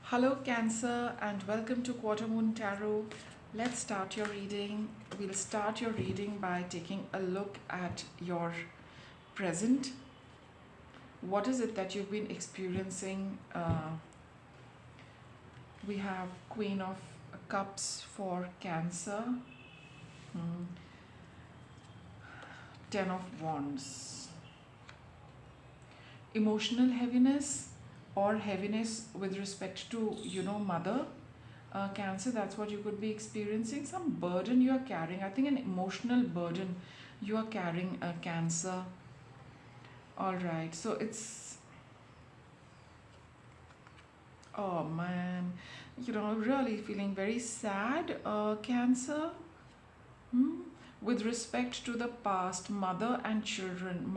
Hello, Cancer, and welcome to Quarter Moon Tarot. Let's start your reading. We'll start your reading by taking a look at your present. What is it that you've been experiencing? We have Queen of Cups for Cancer, hmm, Ten of Wands. Emotional heaviness or heaviness with respect to, mother. Cancer, that's what you could be experiencing. Some burden you are carrying. I think an emotional burden you are carrying, Cancer. All right. So it's, oh man, really feeling very sad, Cancer. Hmm? With respect to the past, mother and children.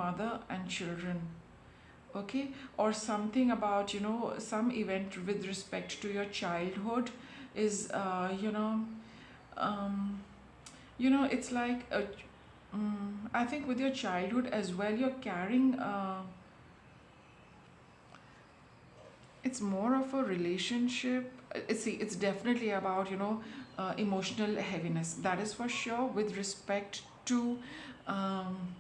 Okay, or something about, some event with respect to your childhood is, um, it's like I think with your childhood as well, you're carrying. It's more of a relationship. See, it's definitely about emotional heaviness. That is for sure. With respect to, um,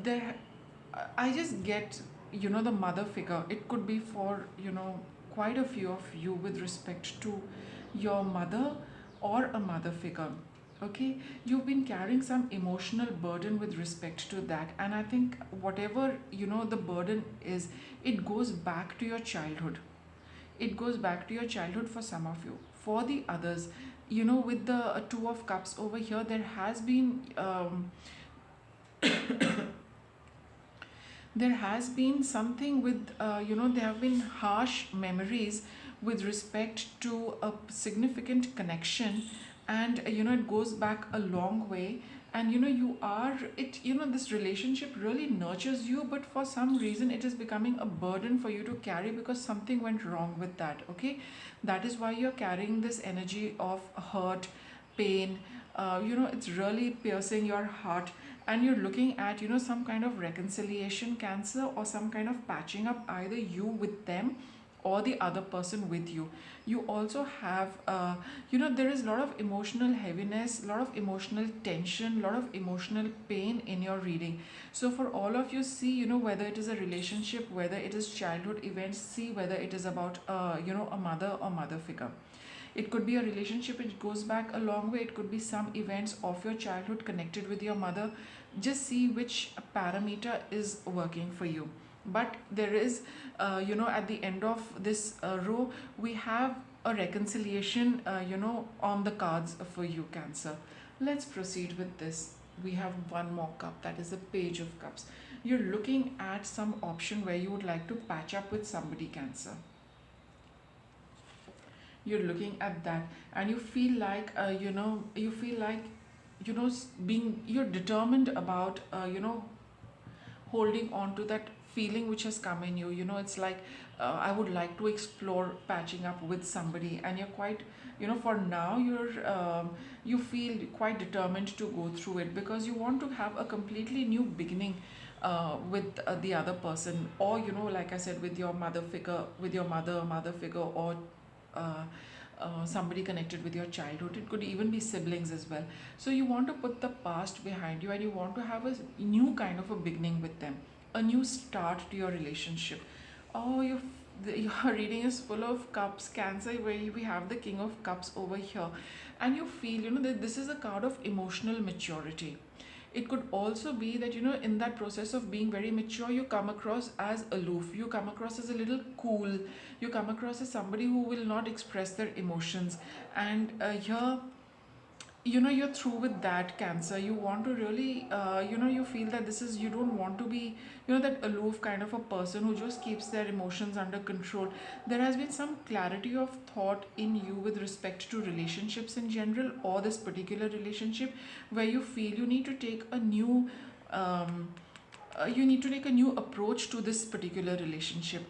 there. I just get the mother figure. It could be for quite a few of you with respect to your mother or a mother figure. Okay, you've been carrying some emotional burden with respect to that, and I think whatever the burden is, it goes back to your childhood. It goes back to your childhood for some of you. For the others, with the Two of Cups over here, there has been something with there have been harsh memories with respect to a significant connection, and it goes back a long way. And you are it this relationship really nurtures you, but for some reason it is becoming a burden for you to carry because something went wrong with that. Okay, that is why you're carrying this energy of hurt, pain. It's really piercing your heart, and you're looking at some kind of reconciliation, Cancer, or some kind of patching up, either you with them or the other person with you. You also have there is a lot of emotional heaviness, a lot of emotional tension, a lot of emotional pain in your reading. So for all of you, see whether it is a relationship, whether it is childhood events, see whether it is about a mother or mother figure. It could be a relationship, it goes back a long way. It could be some events of your childhood connected with your mother. Just see which parameter is working for you. But there is, at the end of this row, we have a reconciliation, on the cards for you, Cancer. Let's proceed with this. We have one more cup, that is the Page of Cups. You're looking at some option where you would like to patch up with somebody, Cancer. You're looking at that, and you feel like being, you're determined about holding on to that feeling which has come in you. It's like, I would like to explore patching up with somebody, and you're quite, for now you feel quite determined to go through it because you want to have a completely new beginning with the other person, or like I said, with your mother figure, with your mother figure, or uh, somebody connected with your childhood. It could even be siblings as well. So you want to put the past behind you, and you want to have a new kind of a beginning with them, a new start to your relationship. Oh, your reading is full of cups, Cancer, where we have the King of Cups over here, and you feel that this is a card of emotional maturity. It could also be that in that process of being very mature, you come across as aloof, you come across as a little cool, you come across as somebody who will not express their emotions. And here, you're through with that, Cancer. You want to really, you feel that this is, you don't want to be that aloof kind of a person who just keeps their emotions under control. There has been some clarity of thought in you with respect to relationships in general, or this particular relationship, where you feel you need to take a new um, approach to this particular relationship.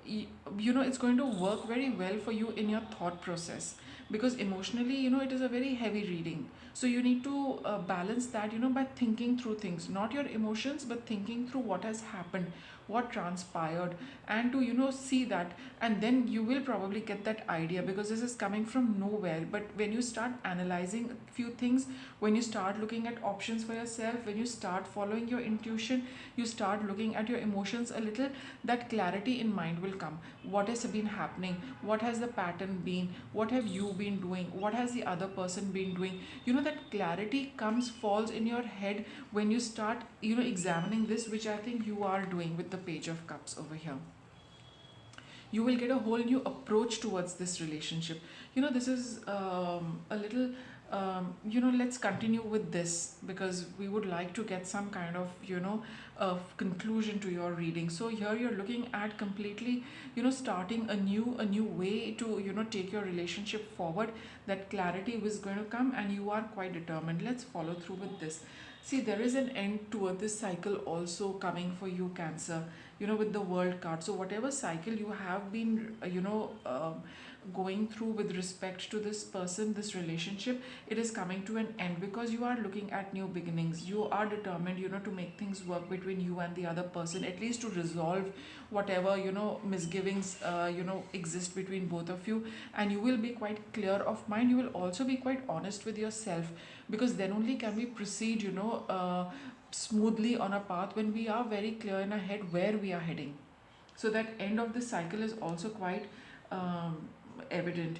Y- it's going to work very well for you in your thought process, because emotionally, it is a very heavy reading. So you need to balance that by thinking through things, not your emotions, but thinking through what has happened, what transpired, and to see that. And then you will probably get that idea, because this is coming from nowhere. But when you start analyzing a few things, when you start looking at options for yourself, when you start following your intuition, you start looking at your emotions a little, that clarity in mind will come. What has been happening? What has the pattern been? What have you been doing? What has the other person been doing? That clarity comes, falls in your head when you start examining this, which I think you are doing with the Page of Cups over here. You will get a whole new approach towards this relationship. This is a little let's continue with this, because we would like to get some kind of conclusion to your reading. So here you're looking at completely starting a new way to take your relationship forward. That clarity was going to come, and you are quite determined. Let's follow through with this. See, there is an end to this cycle also coming for you, Cancer, with the World card. So whatever cycle you have been going through with respect to this person, this relationship, it is coming to an end, because you are looking at new beginnings. You are determined to make things work between you and the other person, at least to resolve whatever misgivings exist between both of you. And you will be quite clear of mind. You will also be quite honest with yourself, because then only can we proceed smoothly on a path, when we are very clear in our head where we are heading. So that end of the cycle is also quite evident.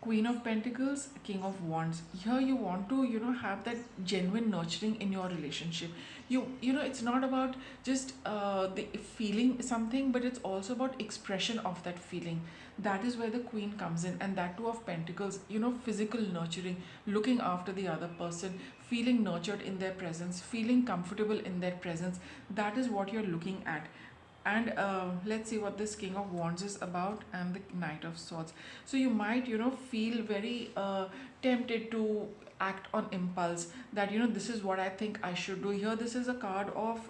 Queen of Pentacles, King of Wands. Here you want to, have that genuine nurturing in your relationship. It's not about just the feeling something, but it's also about expression of that feeling. That is where the Queen comes in, and that Two of Pentacles, physical nurturing, looking after the other person, feeling nurtured in their presence, feeling comfortable in their presence. That is what you're looking at. And let's see what this King of Wands is about, and the Knight of Swords. So you might feel very tempted to act on impulse, that this is what I think I should do. Here this is a card of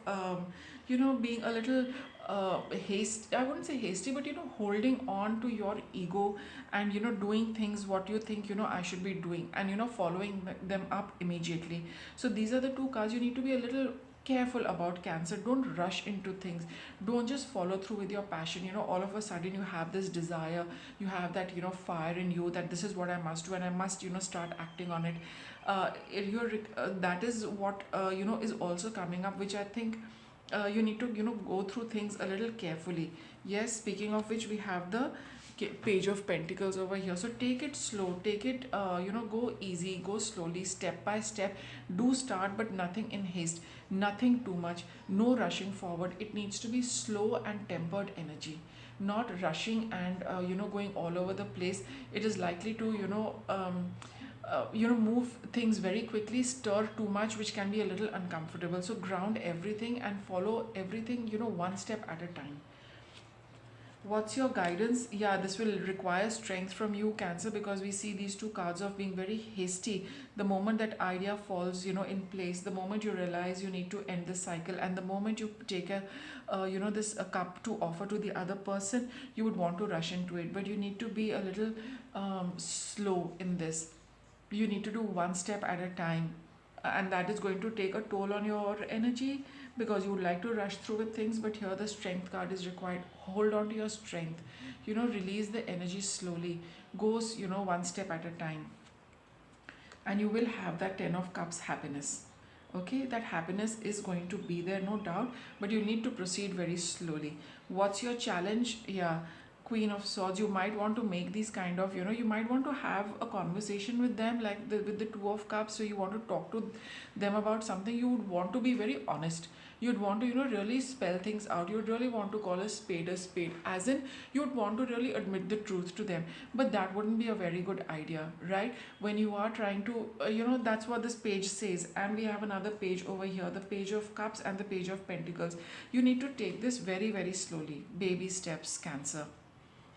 being a little hasty. I wouldn't say hasty, but holding on to your ego, and doing things what you think I should be doing, and following them up immediately. So these are the two cards you need to be a little careful about, Cancer. Don't rush into things. Don't just follow through with your passion. All of a sudden you have this desire, you have that fire in you, that this is what I must do, and I must start acting on it. That is what is also coming up, which I think you need to go through things a little carefully. Yes, speaking of which, we have the Page of Pentacles over here. So take it slow, take it go easy, go slowly, step by step. Do start, but nothing in haste, nothing too much, no rushing forward. It needs to be slow and tempered energy, not rushing and going all over the place. It is likely to move things very quickly, stir too much, which can be a little uncomfortable. So ground everything and follow everything one step at a time. What's your guidance? Yeah, this will require strength from you, Cancer, because we see these two cards of being very hasty. The moment that idea falls in place, the moment you realize you need to end the cycle, and the moment you take a cup to offer to the other person, you would want to rush into it. But you need to be a little slow in this. You need to do one step at a time, and that is going to take a toll on your energy, because you would like to rush through with things. But here the Strength card is required. Hold on to your strength, release the energy slowly, goes one step at a time, and you will have that Ten of Cups happiness. Okay, that happiness is going to be there, no doubt, but you need to proceed very slowly. What's your challenge? Yeah, Queen of Swords. You might want to make these kind of you might want to have a conversation with them, like with the Two of Cups. So you want to talk to them about something. You would want to be very honest. You'd want to really spell things out. You'd really want to call a spade, as in you'd want to really admit the truth to them. But that wouldn't be a very good idea, right? When you are trying to that's what this page says. And we have another page over here, the Page of Cups and the Page of Pentacles. You need to take this very, very slowly, baby steps, Cancer.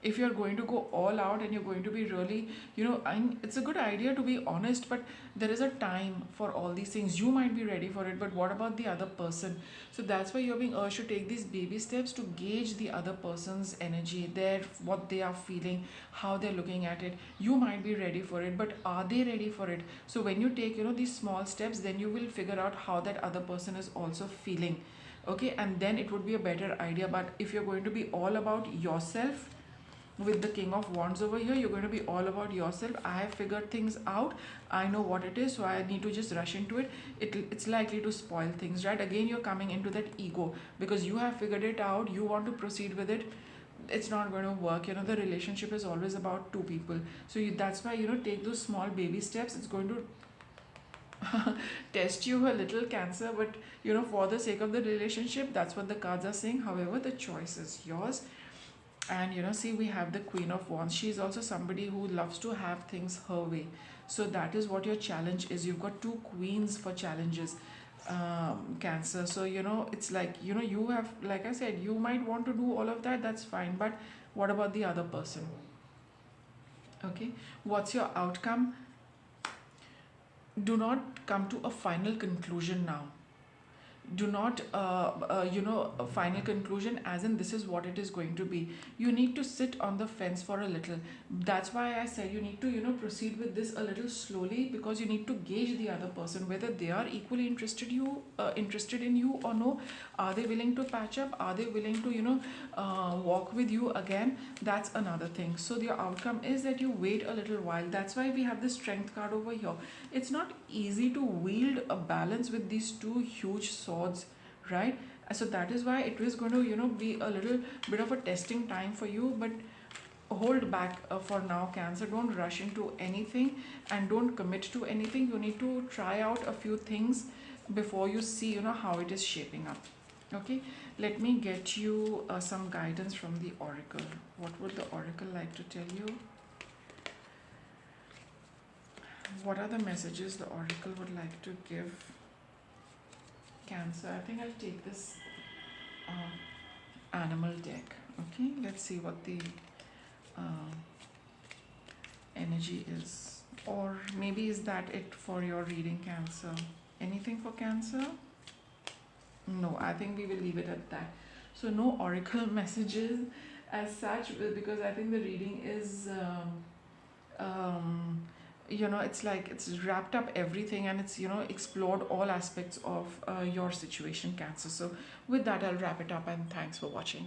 If you're going to go all out and you're going to be really, it's a good idea to be honest, but there is a time for all these things. You might be ready for it, but what about the other person? So that's why you're being urged to take these baby steps to gauge the other person's energy, their what they are feeling, how they're looking at it. You might be ready for it, but are they ready for it? So when you take, these small steps, then you will figure out how that other person is also feeling. Okay, and then it would be a better idea. But if you're going to be all about yourself, with the King of Wands over here, you're going to be all about yourself. I have figured things out, I know what it is, so I need to just rush into it. It's likely to spoil things, right? Again, you're coming into that ego because you have figured it out, you want to proceed with it. It's not going to work. The relationship is always about two people. So that's why, take those small baby steps. It's going to test you a little, Cancer, but for the sake of the relationship, that's what the cards are saying. However, the choice is yours. And see, we have the Queen of Wands. She's also somebody who loves to have things her way. So that is what your challenge is. You've got two queens for challenges, Cancer. So it's like, you have, like I said, you might want to do all of that, that's fine, but what about the other person? Okay, what's your outcome? Do not come to a final conclusion now. Do not a final conclusion as in this is what it is going to be. You need to sit on the fence for a little. That's why I said you need to proceed with this a little slowly, because you need to gauge the other person, whether they are equally interested in you or no. Are they willing to patch up? Are they willing to walk with you again? That's another thing. So the outcome is that you wait a little while. That's why we have the Strength card over here. It's not easy to wield a balance with these two huge swords, right? So that is why it is going to be a little bit of a testing time for you, but hold back for now, Cancer. Don't rush into anything and don't commit to anything. You need to try out a few things before you see how it is shaping up. Okay, let me get you some guidance from the oracle. What would the oracle like to tell you? What are the messages the oracle would like to give Cancer? I think I'll take this animal deck. Okay, let's see what the uh, energy is. Or maybe is that it for your reading, Cancer? Anything for Cancer? No, I think we will leave it at that. So no oracle messages as such, because I think the reading is it's like it's wrapped up everything, and it's explored all aspects of your situation, Cancer. So with that, I'll wrap it up, and thanks for watching.